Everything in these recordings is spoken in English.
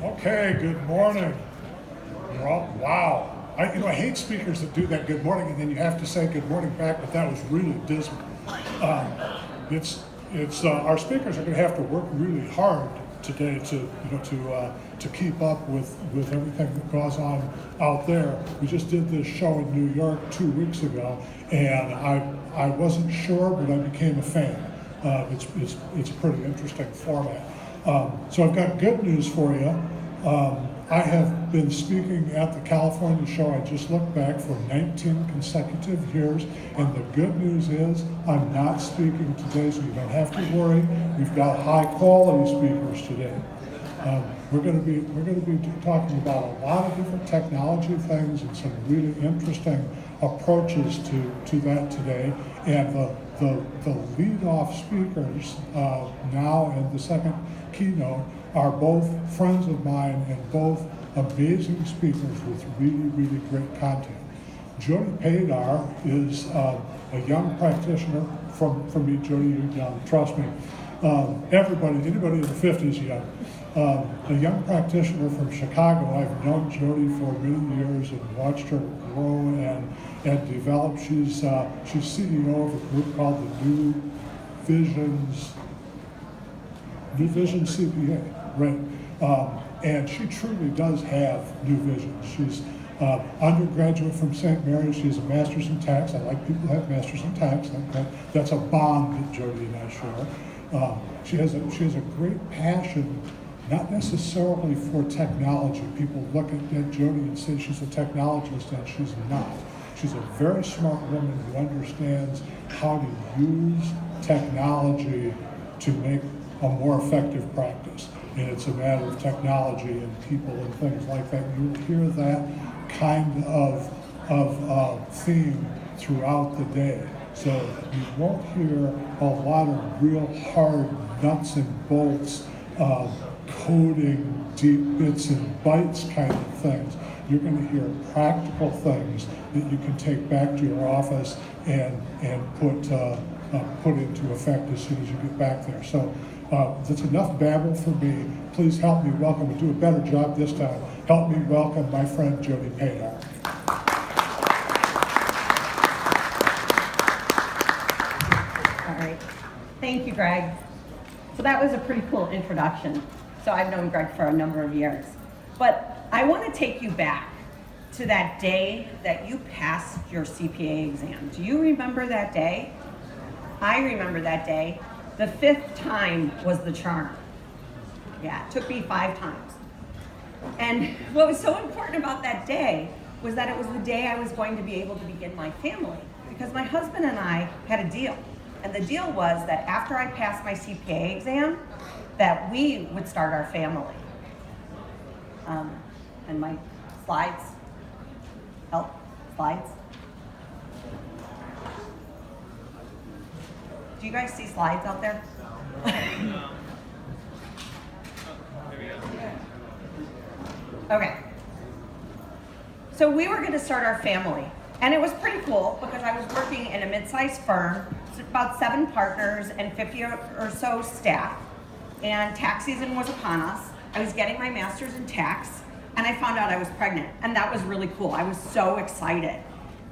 Okay, good morning. Wow. I hate speakers that do that good morning and then you have to say good morning back, but that was really dismal. Um, our speakers are going to have to work really hard today to keep up with everything that goes on out there. We just did this show in New York 2 weeks ago, and I wasn't sure, but I became a fan. It's a pretty interesting format. So I've got good news for you. I have been speaking at the California show. I just looked back for 19 consecutive years, and the good news is I'm not speaking today, so you don't have to worry. We've got high quality speakers today. We're going to be talking about a lot of different technology things and some really interesting approaches to that today. And the lead-off speakers now in the second keynote are both friends of mine and both amazing speakers with really, really great content. Jody Padar is a young practitioner from me. Jody, you're young, trust me. Anybody in the 50s is young. A young practitioner from Chicago. I've known Jody for many years and watched her grow and develop. She's CEO of a group called the New Vision CPA, right? And she truly does have new vision. She's undergraduate from St. Mary's. She has a master's in tax. I like people who have masters in tax. That's a bond that Jody and I share. She has a great passion, not necessarily for technology. People look at Jody and say she's a technologist, and she's not. She's a very smart woman who understands how to use technology to make a more effective practice. And it's a matter of technology and people and things like that. You'll hear that kind of theme throughout the day. So you won't hear a lot of real hard nuts and bolts, coding, deep bits and bytes kind of things. You're going to hear practical things that you can take back to your office and put into effect as soon as you get back there. So that's enough babble for me. Please help me welcome, and do a better job this time. Help me welcome my friend Jody Padar. All right. Thank you, Greg. So that was a pretty cool introduction. So I've known Greg for a number of years. But I want to take you back to that day that you passed your CPA exam. Do you remember that day? I remember that day. The 5th time was the charm. Yeah, it took me 5 times. And what was so important about that day was that it was the day I was going to be able to begin my family, because my husband and I had a deal. And the deal was that after I passed my CPA exam, that we would start our family. And my slides, slides. Do you guys see slides out there? Okay. So we were going to start our family. And it was pretty cool because I was working in a mid-sized firm, about 7 partners and 50 or so staff. And tax season was upon us. I was getting my master's in tax, and I found out I was pregnant. And that was really cool. I was so excited.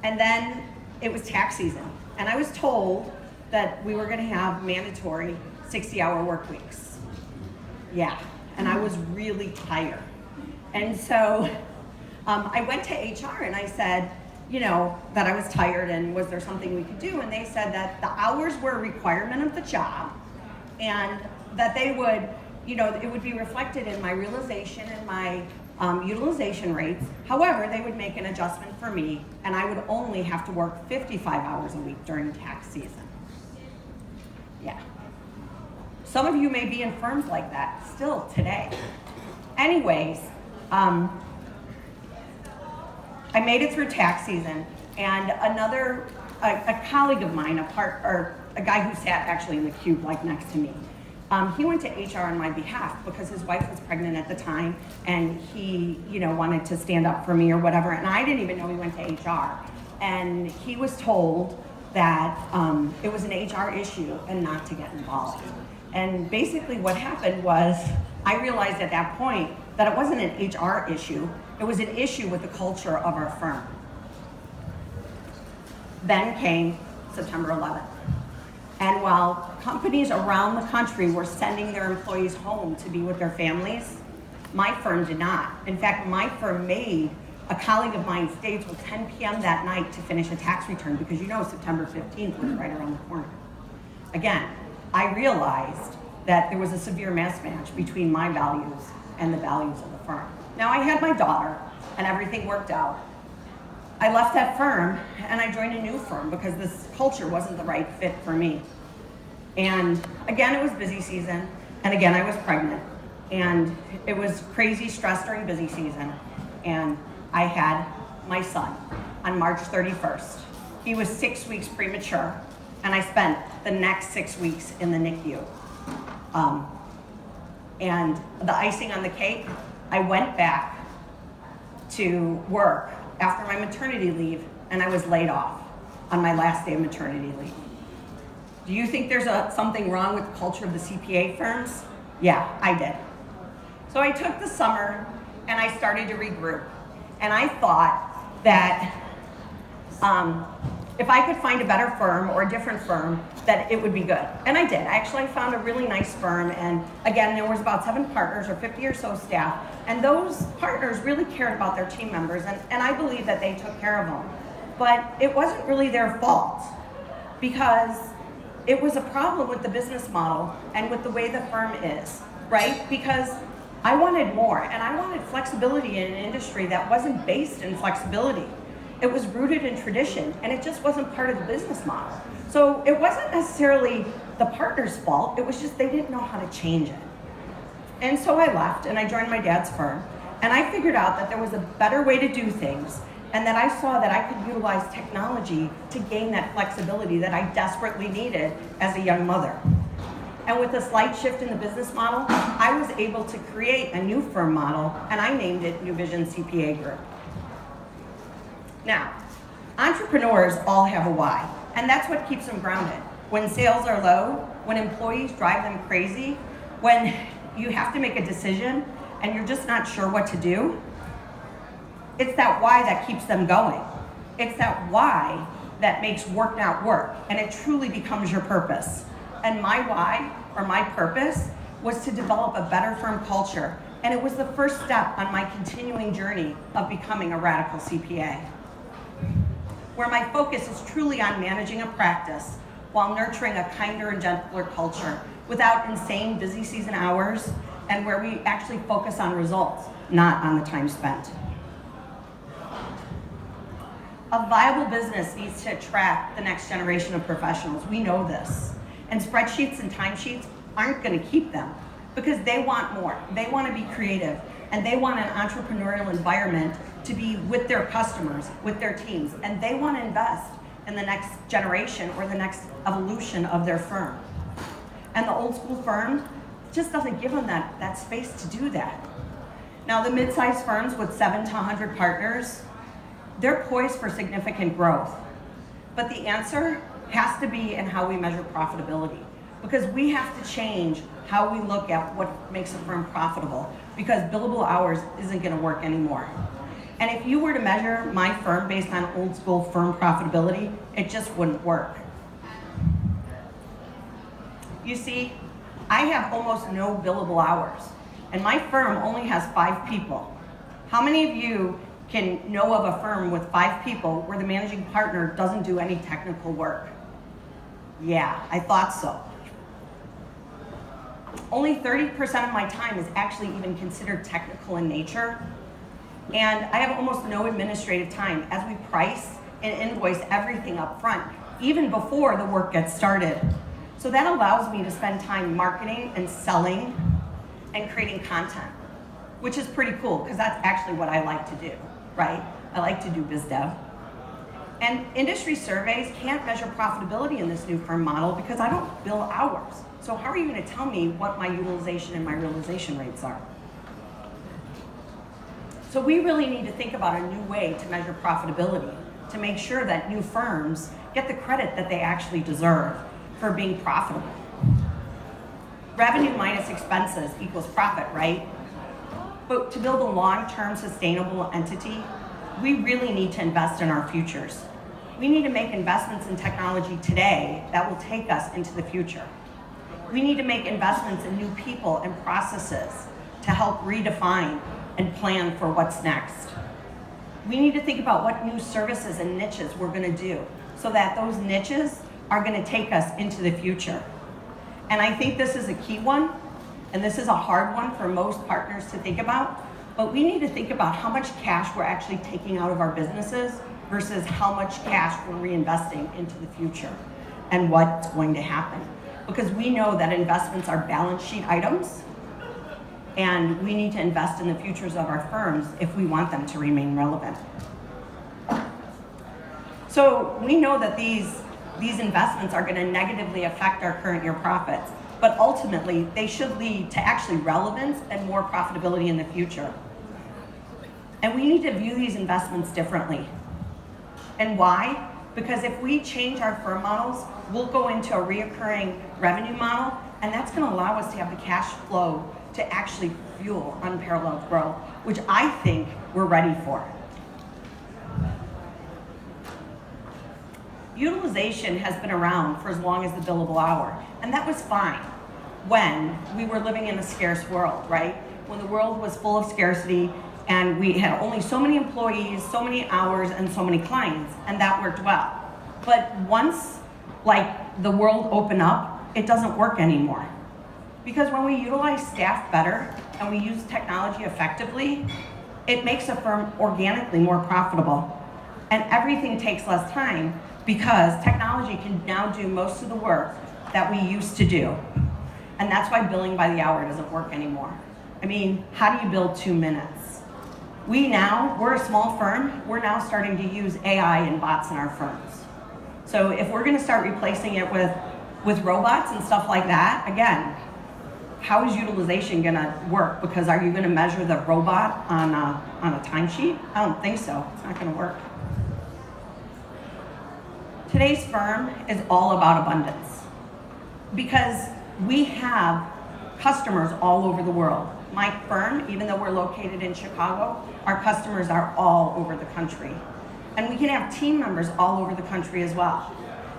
And then it was tax season. And I was told that we were going to have mandatory 60-hour work weeks. Yeah, and I was really tired. And so I went to HR and I said, that I was tired and was there something we could do? And they said that the hours were a requirement of the job and that they would, it would be reflected in my realization and my utilization rates. However, they would make an adjustment for me and I would only have to work 55 hours a week during tax season. Yeah. Some of you may be in firms like that still today. Anyways, I made it through tax season, and a colleague of mine, a guy who sat actually in the cube like next to me, he went to HR on my behalf because his wife was pregnant at the time, and he, wanted to stand up for me or whatever, and I didn't even know he went to HR. And he was told that it was an HR issue and not to get involved. And basically what happened was, I realized at that point that it wasn't an HR issue, it was an issue with the culture of our firm. Then came September 11th. And while companies around the country were sending their employees home to be with their families, my firm did not. In fact, my firm made a colleague of mine stay till 10 p.m. that night to finish a tax return because September 15th was right around the corner. Again, I realized that there was a severe mismatch between my values and the values of the firm. Now I had my daughter and everything worked out. I left that firm and I joined a new firm because this culture wasn't the right fit for me. And again, it was busy season, and again, I was pregnant. And it was crazy stress during busy season. And I had my son on March 31st. He was 6 weeks premature, and I spent the next 6 weeks in the NICU. And the icing on the cake, I went back to work after my maternity leave, and I was laid off on my last day of maternity leave. Do you think there's something wrong with the culture of the CPA firms? Yeah, I did. So I took the summer and I started to regroup. And I thought that if I could find a better firm or a different firm, that it would be good. And I did. I actually found a really nice firm. And again, there was about 7 partners or 50 or so staff. And those partners really cared about their team members. And I believe that they took care of them. But it wasn't really their fault because it was a problem with the business model and with the way the firm is, right? Because I wanted more, and I wanted flexibility in an industry that wasn't based in flexibility. It was rooted in tradition, and it just wasn't part of the business model. So it wasn't necessarily the partner's fault, it was just they didn't know how to change it. And so I left, and I joined my dad's firm, and I figured out that there was a better way to do things, and that I saw that I could utilize technology to gain that flexibility that I desperately needed as a young mother. And with a slight shift in the business model, I was able to create a new firm model, and I named it New Vision CPA Group. Now, entrepreneurs all have a why, and that's what keeps them grounded. When sales are low, when employees drive them crazy, when you have to make a decision and you're just not sure what to do, it's that why that keeps them going. It's that why that makes work not work, and it truly becomes your purpose. And my why, or my purpose, was to develop a better firm culture. And it was the first step on my continuing journey of becoming a radical CPA, where my focus is truly on managing a practice while nurturing a kinder and gentler culture without insane busy season hours, and where we actually focus on results, not on the time spent. A viable business needs to attract the next generation of professionals. We know this. And spreadsheets and timesheets aren't going to keep them because they want more. They want to be creative, and they want an entrepreneurial environment to be with their customers, with their teams, and they want to invest in the next generation or the next evolution of their firm. And the old school firm just doesn't give them that space to do that. Now, the mid-sized firms with 7 to 100 partners, they're poised for significant growth. But the answer has to be in how we measure profitability, because we have to change how we look at what makes a firm profitable, because billable hours isn't going to work anymore. And if you were to measure my firm based on old school firm profitability, it just wouldn't work. You see, I have almost no billable hours, and my firm only has 5 people. How many of you can know of a firm with 5 people where the managing partner doesn't do any technical work? Yeah, I thought so. Only 30% of my time is actually even considered technical in nature. And I have almost no administrative time as we price and invoice everything up front, even before the work gets started. So that allows me to spend time marketing and selling and creating content, which is pretty cool because that's actually what I like to do, right? I like to do biz dev. And industry surveys can't measure profitability in this new firm model because I don't bill hours. So how are you going to tell me what my utilization and my realization rates are? So we really need to think about a new way to measure profitability to make sure that new firms get the credit that they actually deserve for being profitable. Revenue minus expenses equals profit, right? But to build a long-term sustainable entity, we really need to invest in our futures. We need to make investments in technology today that will take us into the future. We need to make investments in new people and processes to help redefine and plan for what's next. We need to think about what new services and niches we're going to do so that those niches are going to take us into the future. And I think this is a key one, and this is a hard one for most partners to think about, but we need to think about how much cash we're actually taking out of our businesses versus how much cash we're reinvesting into the future and what's going to happen. Because we know that investments are balance sheet items, and we need to invest in the futures of our firms if we want them to remain relevant. So we know that these investments are going to negatively affect our current year profits, but ultimately they should lead to actually relevance and more profitability in the future. And we need to view these investments differently. And why? Because if we change our firm models, we'll go into a reoccurring revenue model, and that's going to allow us to have the cash flow to actually fuel unparalleled growth, which I think we're ready for. Utilization has been around for as long as the billable hour, and that was fine when we were living in a scarce world, right? When the world was full of scarcity and we had only so many employees, so many hours, and so many clients, and that worked well. But once the world opened up, it doesn't work anymore. Because when we utilize staff better and we use technology effectively, it makes a firm organically more profitable. And everything takes less time because technology can now do most of the work that we used to do. And that's why billing by the hour doesn't work anymore. I mean, how do you bill 2 minutes? We're a small firm, we're now starting to use AI and bots in our firms. So if we're gonna start replacing it with robots and stuff like that, again, how is utilization gonna work? Because are you gonna measure the robot on a timesheet? I don't think so, it's not gonna work. Today's firm is all about abundance because we have customers all over the world. My firm, even though we're located in Chicago, our customers are all over the country. And we can have team members all over the country as well.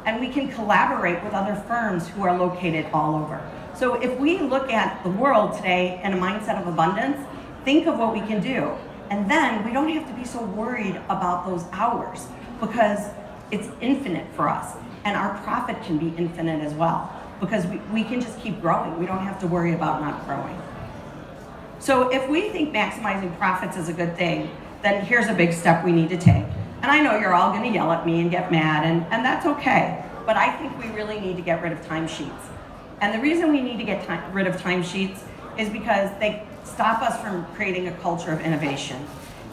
And we can collaborate with other firms who are located all over. So if we look at the world today in a mindset of abundance, think of what we can do. And then we don't have to be so worried about those hours because it's infinite for us. And our profit can be infinite as well because we can just keep growing. We don't have to worry about not growing. So if we think maximizing profits is a good thing, then here's a big step we need to take. And I know you're all gonna yell at me and get mad, and that's okay. But I think we really need to get rid of timesheets. And the reason we need to get rid of timesheets is because they stop us from creating a culture of innovation.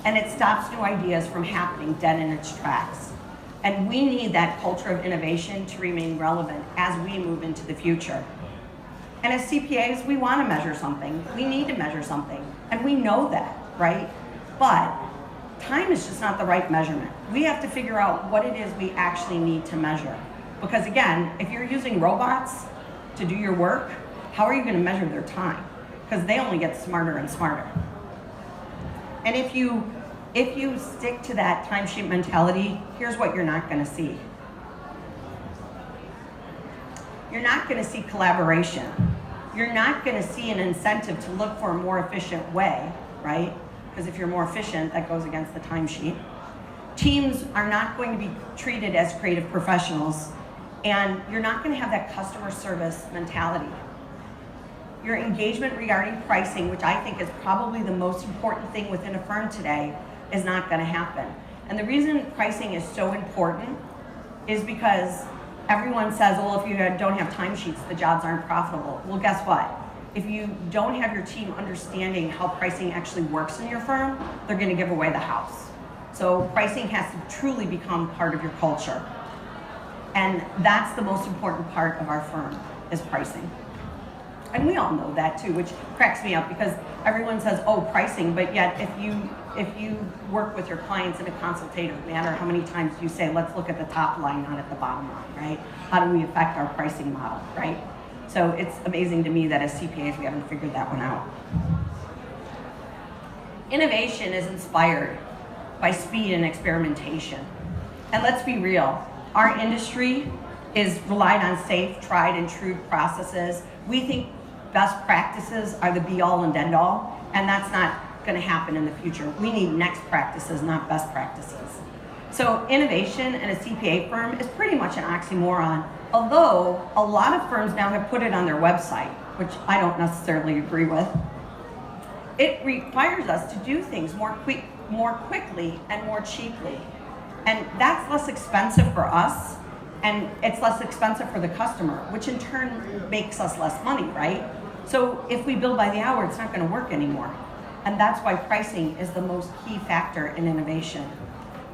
And it stops new ideas from happening dead in its tracks. And we need that culture of innovation to remain relevant as we move into the future. And as CPAs, we want to measure something. We need to measure something. And we know that, right? But time is just not the right measurement. We have to figure out what it is we actually need to measure. Because again, if you're using robots to do your work, how are you going to measure their time? Because they only get smarter and smarter. And if you stick to that timesheet mentality, here's what you're not going to see. You're not going to see collaboration. You're not going to see an incentive to look for a more efficient way, right? Because if you're more efficient, that goes against the timesheet. Teams are not going to be treated as creative professionals, and you're not going to have that customer service mentality. Your engagement regarding pricing, which I think is probably the most important thing within a firm today, is not going to happen. And the reason pricing is so important is because everyone says, well, if you don't have timesheets, the jobs aren't profitable. Well, guess what? If you don't have your team understanding how pricing actually works in your firm, they're going to give away the house. So pricing has to truly become part of your culture. And that's the most important part of our firm, is pricing. And we all know that too, which cracks me up because everyone says, oh, pricing, but yet if you work with your clients in a consultative manner, how many times do you say, let's look at the top line, not at the bottom line, right? How do we affect our pricing model, right? So it's amazing to me that as CPAs, we haven't figured that one out. Innovation is inspired by speed and experimentation. And let's be real, our industry is relied on safe, tried and true processes. We think best practices are the be all and end all, and that's not gonna happen in the future. We need next practices, not best practices. So innovation in a CPA firm is pretty much an oxymoron, although a lot of firms now have put it on their website, which I don't necessarily agree with. It requires us to do things more quickly and more cheaply. And that's less expensive for us, and it's less expensive for the customer, which in turn makes us less money, right? So if we bill by the hour, it's not gonna work anymore. And that's why pricing is the most key factor in innovation.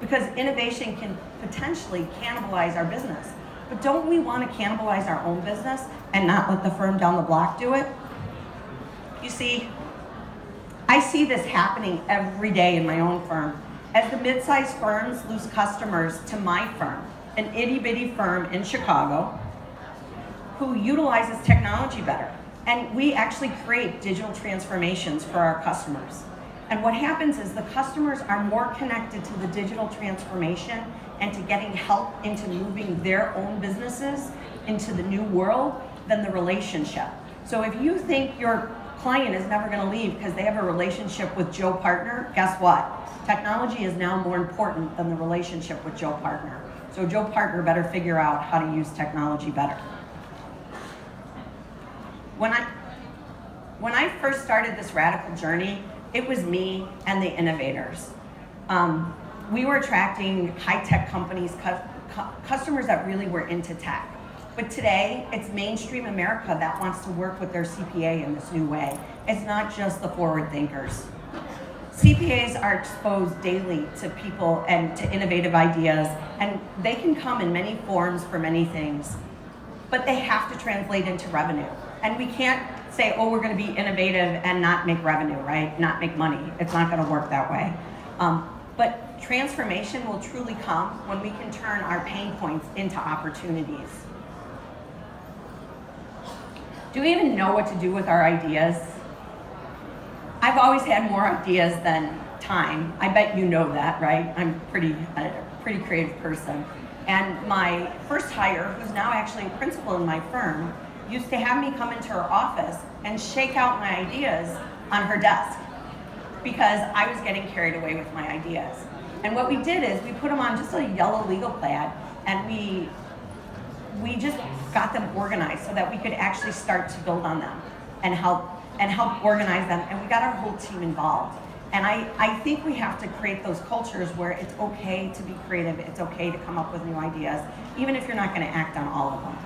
Because innovation can potentially cannibalize our business. But don't we wanna cannibalize our own business and not let the firm down the block do it? You see, I see this happening every day in my own firm. As the mid-sized firms lose customers to my firm, an itty-bitty firm in Chicago, who utilizes technology better. And we actually create digital transformations for our customers. And what happens is the customers are more connected to the digital transformation and to getting help into moving their own businesses into the new world than the relationship. So if you think your client is never gonna leave because they have a relationship with Joe Partner, guess what? Technology is now more important than the relationship with Joe Partner. So Joe Partner better figure out how to use technology better. When I first started this radical journey, it was me and the innovators. We were attracting high-tech companies, customers that really were into tech. But today, it's mainstream America that wants to work with their CPA in this new way. It's not just the forward thinkers. CPAs are exposed daily to people and to innovative ideas, and they can come in many forms for many things, but they have to translate into revenue. And we can't say, oh, we're gonna be innovative and not make revenue, right? Not make money. It's not gonna work that way. But transformation will truly come when we can turn our pain points into opportunities. Do we even know what to do with our ideas? I've always had more ideas than time. I bet you know that, right? I'm a pretty creative person. And my first hire, who's now actually a principal in my firm, used to have me come into her office and shake out my ideas on her desk because I was getting carried away with my ideas. And what we did is we put them on just a yellow legal pad, and we just got them organized so that we could actually start to build on them and help organize them, and we got our whole team involved. And I think we have to create those cultures where it's okay to be creative, it's okay to come up with new ideas, even if you're not gonna act on all of them.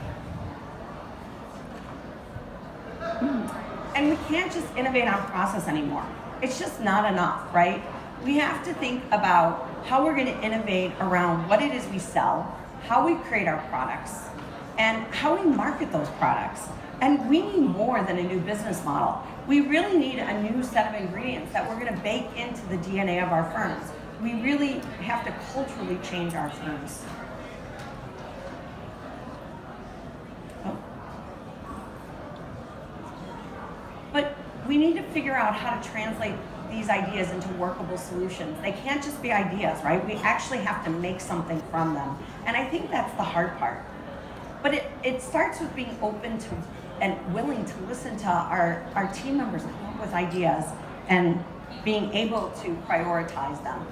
And we can't just innovate on process anymore. It's just not enough, right? We have to think about how we're gonna innovate around what it is we sell, how we create our products, and how we market those products. And we need more than a new business model. We really need a new set of ingredients that we're gonna bake into the DNA of our firms. We really have to culturally change our firms. But we need to figure out how to translate these ideas into workable solutions. They can't just be ideas, right? We actually have to make something from them. And I think that's the hard part. But it starts with being open to and willing to listen to our team members come up with ideas and being able to prioritize them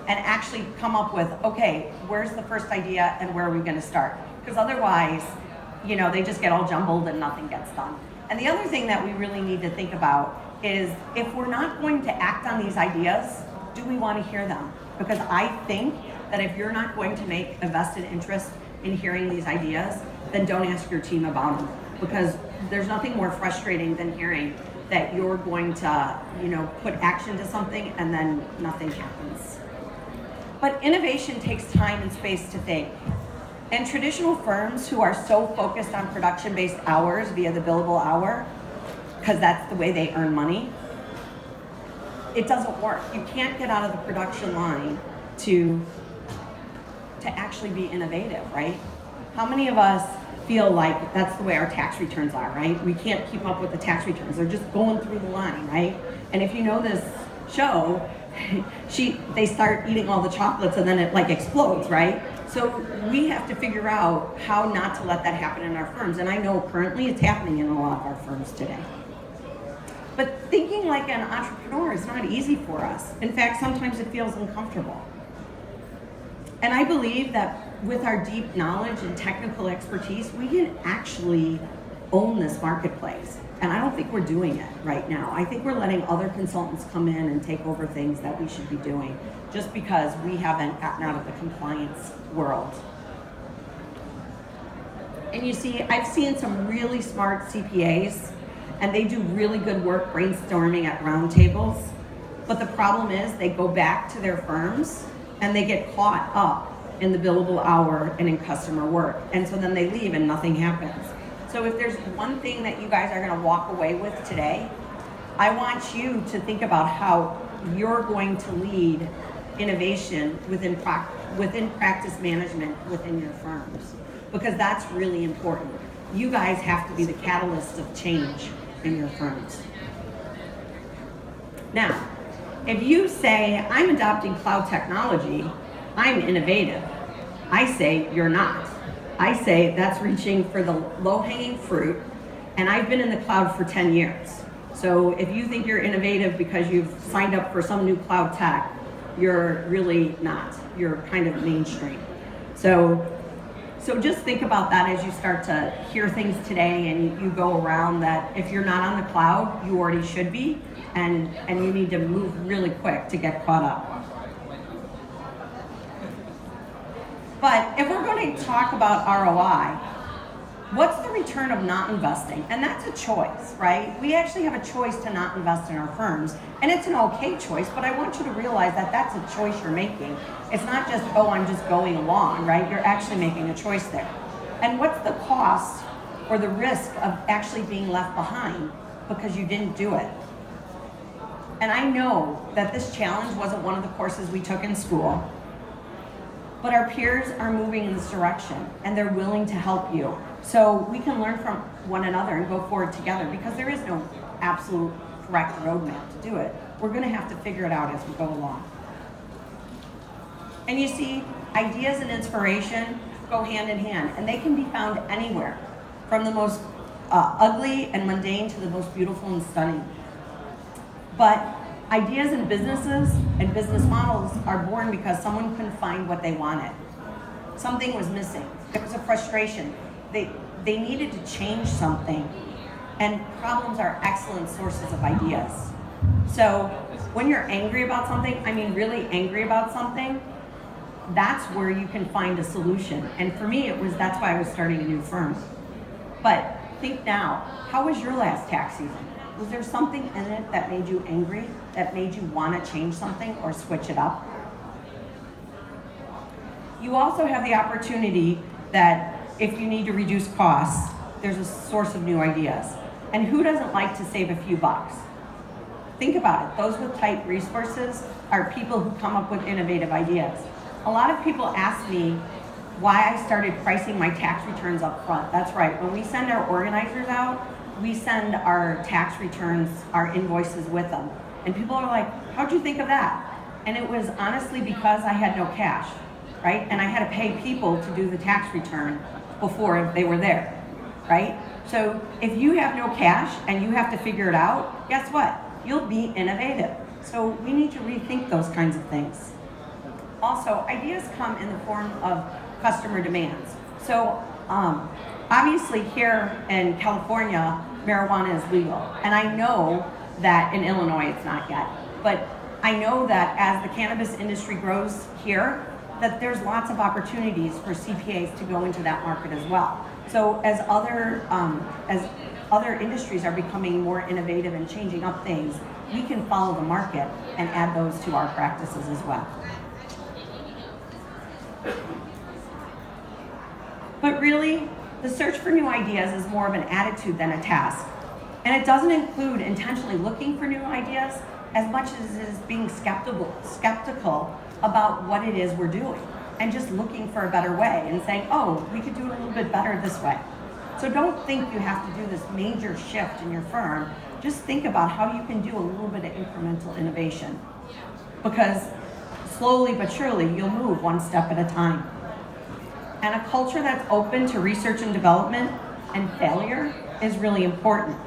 and actually come up with, okay, where's the first idea and where are we gonna start? Because otherwise, you know, they just get all jumbled and nothing gets done. And the other thing that we really need to think about is if we're not going to act on these ideas, do we want to hear them? Because I think that if you're not going to make a vested interest in hearing these ideas, then don't ask your team about them. Because there's nothing more frustrating than hearing that you're going to, you know, put action to something and then nothing happens. But innovation takes time and space to think. And traditional firms who are so focused on production-based hours via the billable hour, because that's the way they earn money, it doesn't work. You can't get out of the production line to actually be innovative, right? How many of us feel like that's the way our tax returns are, right? We can't keep up with the tax returns. They're just going through the line, right? And if you know this show, they start eating all the chocolates and then it like explodes, right? So we have to figure out how not to let that happen in our firms. And I know currently it's happening in a lot of our firms today. But thinking like an entrepreneur is not easy for us. In fact, sometimes it feels uncomfortable. And I believe that with our deep knowledge and technical expertise, we can actually own this marketplace. And I don't think we're doing it right now. I think we're letting other consultants come in and take over things that we should be doing just because we haven't gotten out of the compliance world. And you see, I've seen some really smart CPAs, and they do really good work brainstorming at roundtables. But the problem is they go back to their firms and they get caught up in the billable hour and in customer work. And so then they leave and nothing happens. So if there's one thing that you guys are gonna walk away with today, I want you to think about how you're going to lead innovation within practice management within your firms, because that's really important. You guys have to be the catalyst of change in your firms. Now, if you say, I'm adopting cloud technology, I'm innovative, I say you're not. I say that's reaching for the low-hanging fruit, and I've been in the cloud for 10 years. So if you think you're innovative because you've signed up for some new cloud tech, you're really not. You're kind of mainstream. So just think about that as you start to hear things today and you go around that if you're not on the cloud, you already should be, and you need to move really quick to get caught up. But if we're going to talk about ROI, what's the return of not investing? And that's a choice, right? We actually have a choice to not invest in our firms, and it's an okay choice, but I want you to realize that that's a choice you're making. It's not just, oh, I'm just going along, right? You're actually making a choice there. And what's the cost or the risk of actually being left behind because you didn't do it? And I know that this challenge wasn't one of the courses we took in school, but our peers are moving in this direction and they're willing to help you. So we can learn from one another and go forward together, because there is no absolute correct roadmap to do it. We're gonna have to figure it out as we go along. And you see, ideas and inspiration go hand in hand, and they can be found anywhere, from the most ugly and mundane to the most beautiful and stunning. But ideas in businesses and business models are born because someone couldn't find what they wanted. Something was missing. There was a frustration. They needed to change something. And problems are excellent sources of ideas. So when you're angry about something, I mean really angry about something, that's where you can find a solution. And for me, that's why I was starting a new firm. But think now, how was your last tax season? Was there something in it that made you angry, that made you want to change something or switch it up? You also have the opportunity that if you need to reduce costs, there's a source of new ideas. And who doesn't like to save a few bucks? Think about it. Those with tight resources are people who come up with innovative ideas. A lot of people ask me why I started pricing my tax returns up front. That's right. When we send our organizers out, we send our tax returns, our invoices with them. And people are like, how'd you think of that? And it was honestly because I had no cash, right? And I had to pay people to do the tax return before they were there, right? So if you have no cash and you have to figure it out, guess what? You'll be innovative. So we need to rethink those kinds of things. Also, ideas come in the form of customer demands. So obviously here in California, marijuana is legal. And I know that in Illinois it's not yet. But I know that as the cannabis industry grows here, that there's lots of opportunities for CPAs to go into that market as well. So as other industries are becoming more innovative and changing up things, we can follow the market and add those to our practices as well. But really, the search for new ideas is more of an attitude than a task. And it doesn't include intentionally looking for new ideas as much as it is being skeptical about what it is we're doing and just looking for a better way and saying, oh, we could do it a little bit better this way. So don't think you have to do this major shift in your firm just think about how you can do a little bit of incremental innovation. Because slowly but surely, you'll move one step at a time. And a culture that's open to research and development and failure is really important.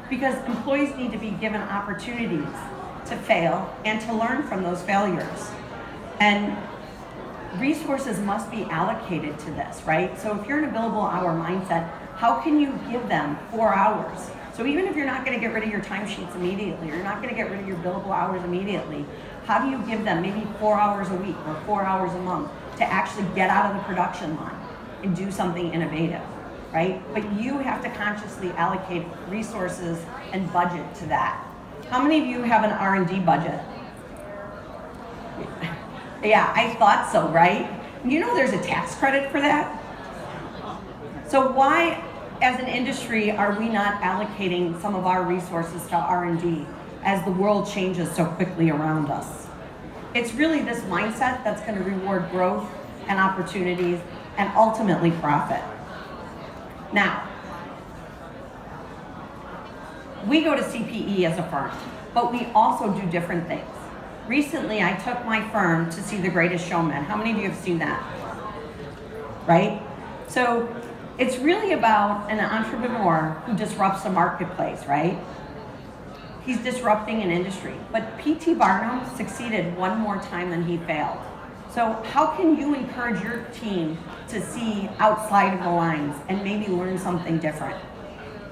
Because employees need to be given opportunities to fail and to learn from those failures. And resources must be allocated to this, right? So if you're in a billable hour mindset, how can you give them 4 hours? So even if you're not gonna get rid of your timesheets immediately, or you're not gonna get rid of your billable hours immediately, how do you give them maybe 4 hours a week or 4 hours a month to actually get out of the production line and do something innovative, right? But you have to consciously allocate resources and budget to that. How many of you have an R&D budget? Yeah, I thought so, right? You know there's a tax credit for that? So why, as an industry, are we not allocating some of our resources to R&D as the world changes so quickly around us? It's really this mindset that's going to reward growth and opportunities and ultimately profit. Now, we go to CPE as a firm, but we also do different things. Recently, I took my firm to see The Greatest Showman. How many of you have seen that? Right? So it's really about an entrepreneur who disrupts the marketplace, right? He's disrupting an industry. But P.T. Barnum succeeded one more time than he failed. So how can you encourage your team to see outside of the lines and maybe learn something different?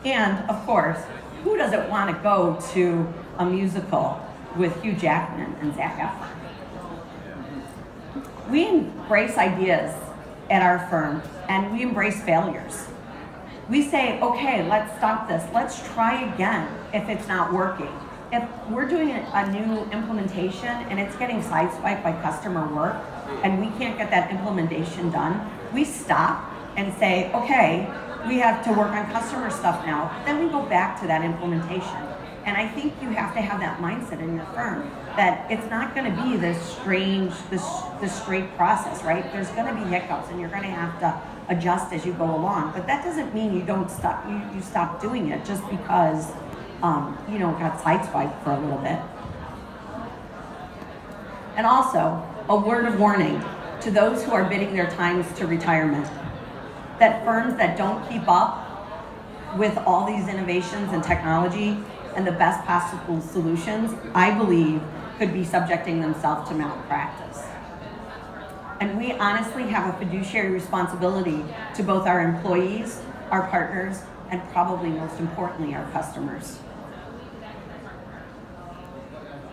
And of course, who doesn't want to go to a musical with Hugh Jackman and Zac Efron? We embrace ideas at our firm, and we embrace failures. We say, okay, let's stop this. Let's try again if it's not working. If we're doing a new implementation and it's getting sideswiped by customer work and we can't get that implementation done, we stop and say, okay, we have to work on customer stuff now. Then we go back to that implementation. And I think you have to have that mindset in your firm that it's not going to be this strange, this straight process, right? There's going to be hiccups and you're going to have to adjust as you go along. But that doesn't mean you don't stop, you stop doing it just because, got sideswiped for a little bit. And also, a word of warning to those who are bidding their times to retirement, that firms that don't keep up with all these innovations and technology and the best possible solutions, I believe, could be subjecting themselves to malpractice. And we honestly have a fiduciary responsibility to both our employees, our partners, and probably most importantly, our customers.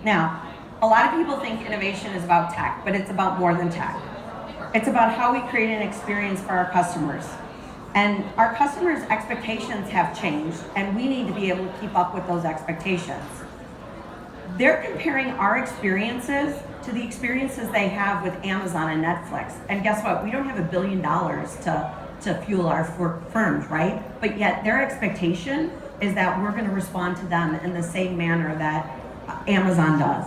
Now, a lot of people think innovation is about tech, but it's about more than tech. It's about how we create an experience for our customers. And our customers' expectations have changed, and we need to be able to keep up with those expectations. They're comparing our experiences to the experiences they have with Amazon and Netflix. And guess what? We don't have $1 billion to fuel our firms, right? But yet their expectation is that we're going to respond to them in the same manner that Amazon does.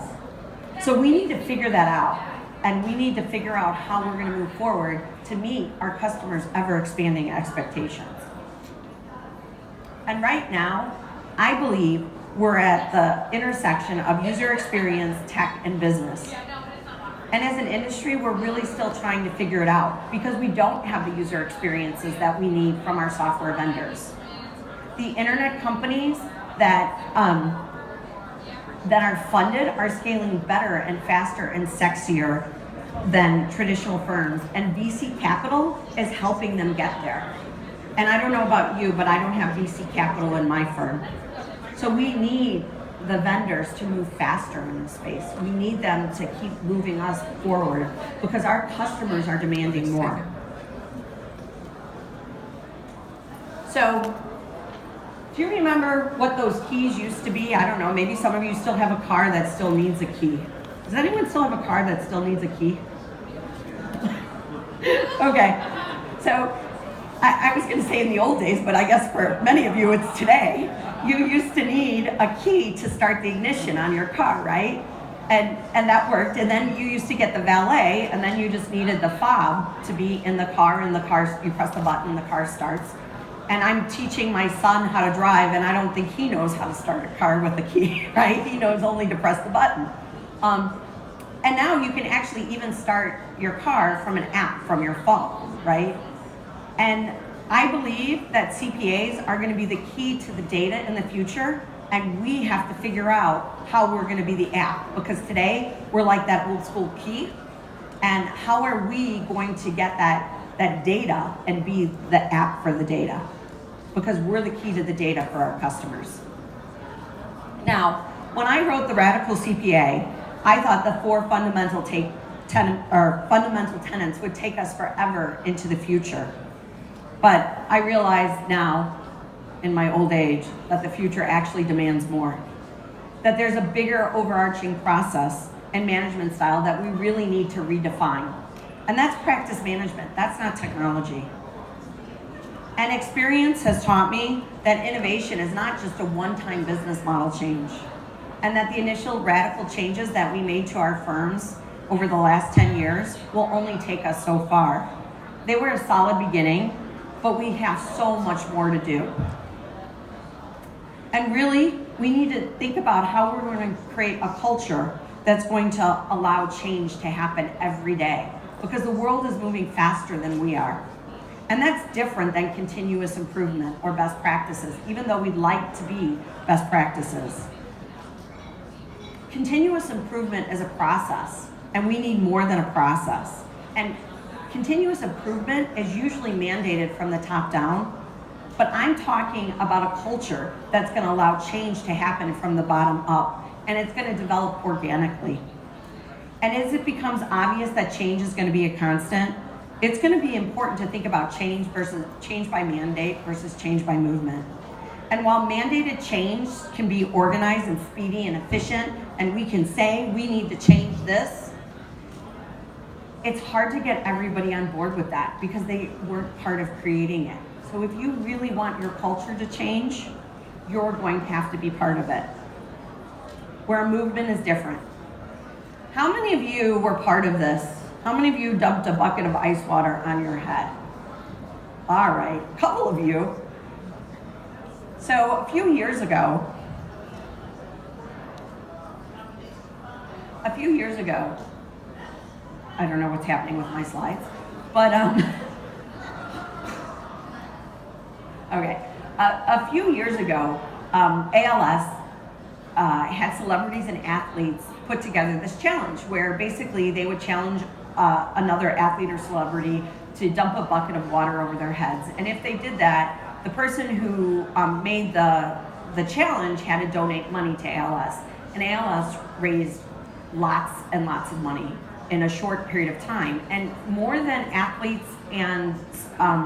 So we need to figure that out. And we need to figure out how we're going to move forward to meet our customers' ever-expanding expectations. And right now, I believe we're at the intersection of user experience, tech, and business. And as an industry, we're really still trying to figure it out because we don't have the user experiences that we need from our software vendors. The internet companies that are funded are scaling better and faster and sexier than traditional firms, and VC capital is helping them get there. And I don't know about you, but I don't have VC capital in my firm. So we need the vendors to move faster in this space. We need them to keep moving us forward because our customers are demanding more. So, do you remember what those keys used to be? I don't know, maybe some of you still have a car that still needs a key. Does anyone still have a car that still needs a key? Okay, so I was going to say in the old days, but I guess for many of you it's today. You used to need a key to start the ignition on your car, right? And that worked. And then you used to get the valet, and then you just needed the fob to be in the car, and you press the button, the car starts. and I'm teaching my son how to drive, and I don't think he knows how to start a car with a key, right? He knows only to press the button. And now you can actually even start your car from an app from your phone, right? And I believe that CPAs are going to be the key to the data in the future, and we have to figure out how we're going to be the app, because today we're like that old school key, and how are we going to get that data and be the app for the data? Because we're the key to the data for our customers. Now, when I wrote the Radical CPA, I thought the four fundamental tenets would take us forever into the future. But I realize now, in my old age, that the future actually demands more. That there's a bigger overarching process and management style that we really need to redefine. And that's practice management, that's not technology. And experience has taught me that innovation is not just a one-time business model change, and that the initial radical changes that we made to our firms over the last 10 years will only take us so far. They were a solid beginning, but we have so much more to do. And really, we need to think about how we're going to create a culture that's going to allow change to happen every day, because the world is moving faster than we are. And that's different than continuous improvement or best practices, even though we'd like to be best practices. Continuous improvement is a process, and we need more than a process. And continuous improvement is usually mandated from the top down, but I'm talking about a culture that's going to allow change to happen from the bottom up, and it's going to develop organically. And as it becomes obvious that change is going to be a constant, it's going to be important to think about change by mandate versus change by movement. And while mandated change can be organized and speedy and efficient, and we can say we need to change this, it's hard to get everybody on board with that because they weren't part of creating it. So if you really want your culture to change, you're going to have to be part of it. Where a movement is different. How many of you were part of this? How many of you dumped a bucket of ice water on your head? All right, a couple of you. So a few years ago, I don't know what's happening with my slides, but okay. A few years ago, ALS had celebrities and athletes put together this challenge where basically they would challenge another athlete or celebrity to dump a bucket of water over their heads. And if they did that, the person who made the challenge had to donate money to ALS. And ALS raised lots and lots of money in a short period of time. And more than athletes and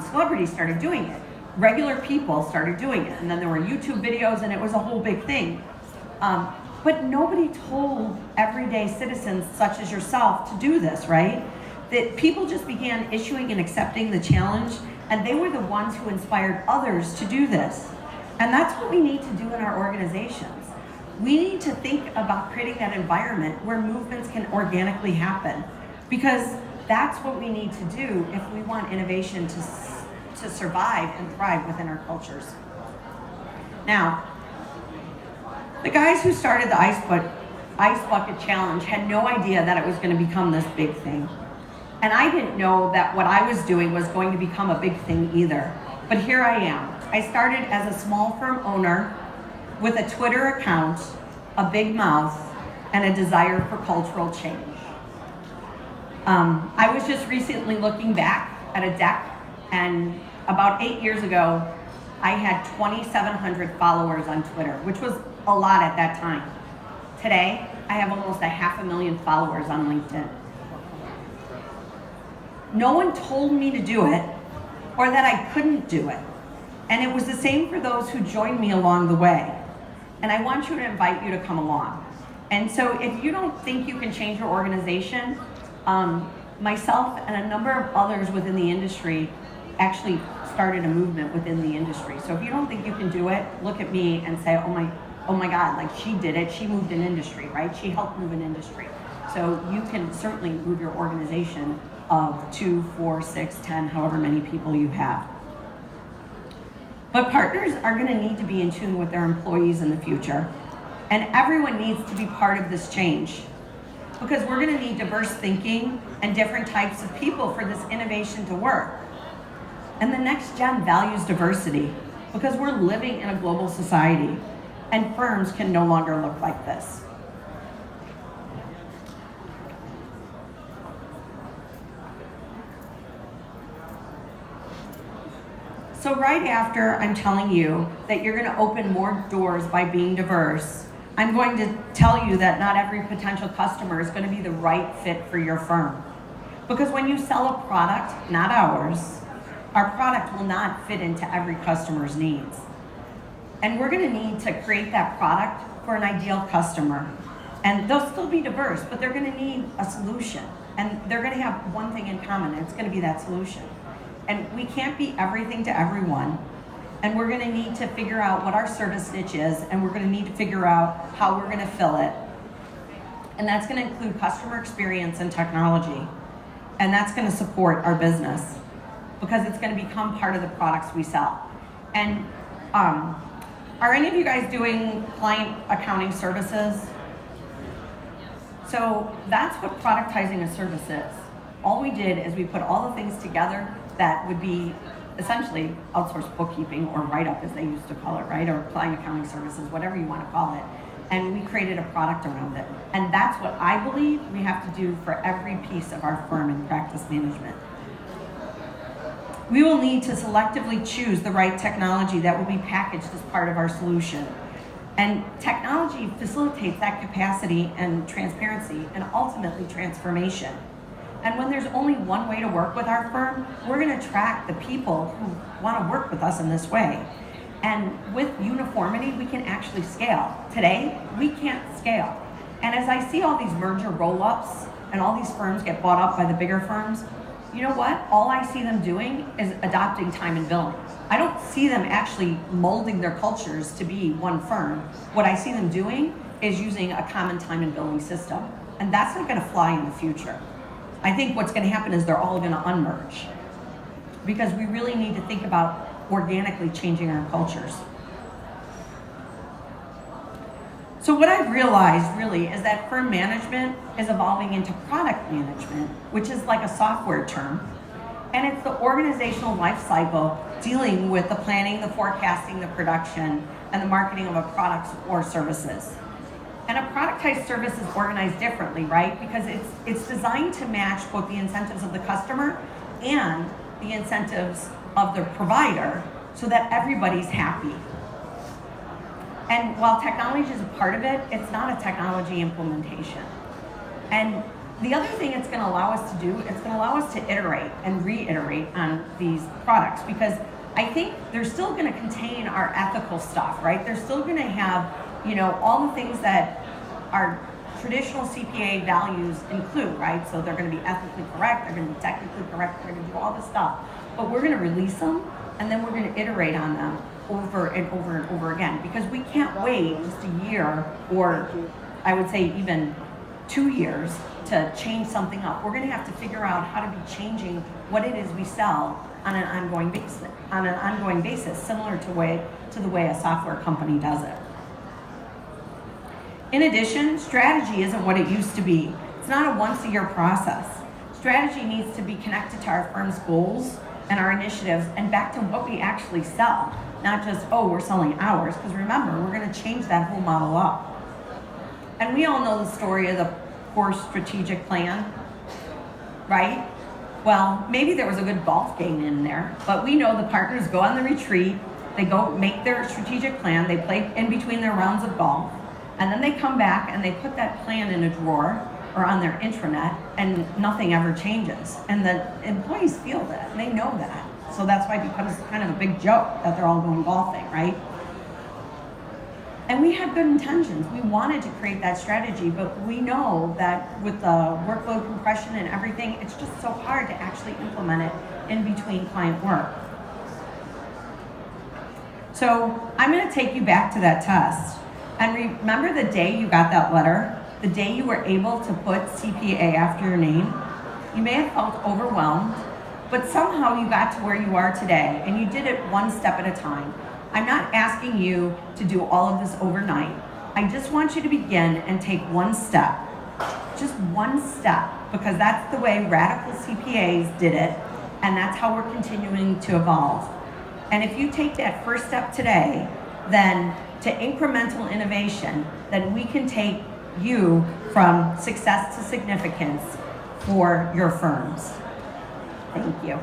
celebrities started doing it, regular people started doing it. And then there were YouTube videos, and it was a whole big thing. But nobody told everyday citizens such as yourself to do this, right? That people just began issuing and accepting the challenge, and they were the ones who inspired others to do this. And that's what we need to do in our organizations. We need to think about creating that environment where movements can organically happen, because that's what we need to do if we want innovation to survive and thrive within our cultures. Now, the guys who started the Ice Bucket Challenge had no idea that it was going to become this big thing. And I didn't know that what I was doing was going to become a big thing either. But here I am. I started as a small firm owner with a Twitter account, a big mouth, and a desire for cultural change. I was just recently looking back at a deck, and about 8 years ago, I had 2,700 followers on Twitter, which was a lot at that time. Today, I have almost 500,000 followers on LinkedIn. No one told me to do it or that I couldn't do it. And it was the same for those who joined me along the way. And I want you to invite you to come along. And so if you don't think you can change your organization, myself and a number of others within the industry actually started a movement within the industry. So if you don't think you can do it, look at me and say, oh my God, like she did it, she moved an industry, right? She helped move an industry. So you can certainly move your organization of 2, 4, 6, 10, however many people you have. But partners are going to need to be in tune with their employees in the future. And everyone needs to be part of this change, because we're going to need diverse thinking and different types of people for this innovation to work. And the next gen values diversity, because we're living in a global society and firms can no longer look like this. So right after I'm telling you that you're going to open more doors by being diverse, I'm going to tell you that not every potential customer is going to be the right fit for your firm. Because when you sell a product, not ours, our product will not fit into every customer's needs. And we're going to need to create that product for an ideal customer. And they'll still be diverse, but they're going to need a solution. And they're going to have one thing in common, and it's going to be that solution. And we can't be everything to everyone. And we're going to need to figure out what our service niche is, and we're going to need to figure out how we're going to fill it. And that's going to include customer experience and technology. And that's going to support our business, because it's going to become part of the products we sell. And are any of you guys doing client accounting services? So that's what productizing a service is. All we did is we put all the things together that would be essentially outsourced bookkeeping, or write-up as they used to call it, right? Or client accounting services, whatever you want to call it. And we created a product around it. And that's what I believe we have to do for every piece of our firm in practice management. We will need to selectively choose the right technology that will be packaged as part of our solution. And technology facilitates that capacity and transparency and ultimately transformation. And when there's only one way to work with our firm, we're going to attract the people who want to work with us in this way. And with uniformity, we can actually scale. Today, we can't scale. And as I see all these merger roll-ups and all these firms get bought up by the bigger firms, you know what? All I see them doing is adopting time and billing. I don't see them actually molding their cultures to be one firm. What I see them doing is using a common time and billing system. And that's not going to fly in the future. I think what's going to happen is they're all going to unmerge, because we really need to think about organically changing our cultures. So what I've realized really is that firm management is evolving into product management, which is like a software term. And it's the organizational life cycle dealing with the planning, the forecasting, the production, and the marketing of a product or services. And a productized service is organized differently, right? Because it's designed to match both the incentives of the customer and the incentives of the provider so that everybody's happy. And while technology is a part of it, it's not a technology implementation. And the other thing it's going to allow us to do, it's going to allow us to iterate and reiterate on these products, because I think they're still going to contain our ethical stuff, right? They're still going to have, you know, all the things that our traditional CPA values include, right? So they're going to be ethically correct, they're going to be technically correct, they're going to do all this stuff. But we're going to release them, and then we're going to iterate on them over and over and over again, because we can't wait just a year, or I would say even 2 years, to change something up. We're going to have to figure out how to be changing what it is we sell on an ongoing basis, similar to the way a software company does it. In addition, strategy isn't what it used to be. It's not a once-a-year process. Strategy needs to be connected to our firm's goals and our initiatives, and back to what we actually sell, not just, oh, we're selling hours, because remember, we're going to change that whole model up. And we all know the story of the poor strategic plan, right? Well, maybe there was a good golf game in there, but we know the partners go on the retreat, they go make their strategic plan, they play in between their rounds of golf, and then they come back and they put that plan in a drawer or on their intranet, and nothing ever changes. And the employees feel that, and they know that. So that's why it becomes kind of a big joke that they're all going golfing, right? And we had good intentions. We wanted to create that strategy, but we know that with the workload compression and everything, it's just so hard to actually implement it in between client work. So I'm going to take you back to that test. And remember the day you got that letter, the day you were able to put CPA after your name? You may have felt overwhelmed, but somehow you got to where you are today, and you did it one step at a time. I'm not asking you to do all of this overnight. I just want you to begin and take one step, just one step, because that's the way radical CPAs did it, and that's how we're continuing to evolve. And if you take that first step today, then to incremental innovation, then we can take you from success to significance for your firms. Thank you.